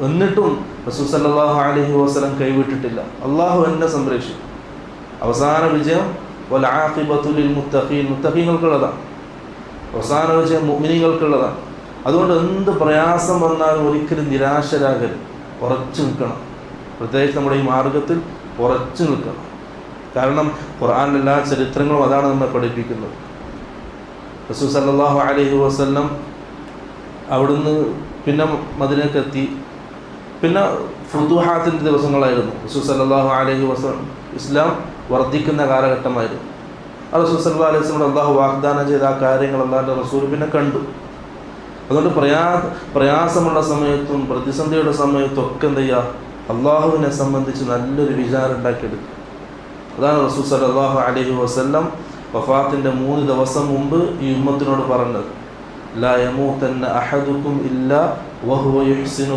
എന്നിട്ടും റസൂൽ സല്ലല്ലാഹു അലൈഹി വസല്ലം കൈവിട്ടിട്ടില്ല. അള്ളാഹു എന്നെ സംരക്ഷിക്കും. അവസാന വിജയം വൽ ആഖിബത്തു ലിൽ മുത്തഖീൻ, മുത്തഖീങ്ങൾക്കുള്ളതാണ്. അവസാന വിജയം മുഅ്മിനീങ്ങൾക്കുള്ളതാണ്. അതുകൊണ്ട് എന്ത് പ്രയാസം വന്നാലും ഒരിക്കലും നിരാശരാകരുത്, ഉറച്ചു നിൽക്കണം. പ്രത്യേകിച്ച് നമ്മുടെ ഈ മാർഗത്തിൽ ഉറച്ചു നിൽക്കണം. കാരണം ഖുർആനിലെ എല്ലാ ചരിത്രങ്ങളും അതാണ് നമ്മെ പഠിപ്പിക്കുന്നത്. റസൂൽ സല്ലല്ലാഹു അലൈഹി വസല്ലം അവിടുന്ന് പിന്നെ മദീനയ്ക്കെത്തി. പിന്നെ ഫുതുഹാത്തിൻ്റെ ദിവസങ്ങളായിരുന്നു. റസൂൽ സല്ലല്ലാഹു അലൈഹി വസല്ലം ഇസ്ലാം വർദ്ധിക്കുന്ന കാലഘട്ടമായിരുന്നു. ആ റസൂൽ സല്ലല്ലാഹു അലൈഹി വസല്ലം അള്ളാഹു വാഗ്ദാനം ചെയ്ത ആ കാര്യങ്ങൾ അള്ളാഹുവിൻ്റെ റസൂൽ പിന്നെ കണ്ടു. അതുകൊണ്ട് പ്രയാസമുള്ള സമയത്തും പ്രതിസന്ധിയുടെ സമയത്തും ഒക്കെ എന്ത് ചെയ്യുക, അള്ളാഹുവിനെ സംബന്ധിച്ച് നല്ലൊരു വിചാരം ഉണ്ടാക്കിയെടുക്കുക. അതാണ് റസൂൽ സല്ലല്ലാഹു അലൈഹി വസല്ലം വഫാത്തിൻ്റെ 3 ദിവസം മുമ്പ് ഈ ഉമ്മത്തിനോട് പറഞ്ഞത്, ലാ യമൂതന്ന അഹദുക്കും ഇല്ലാ വഹുവ യുഹ്സിനു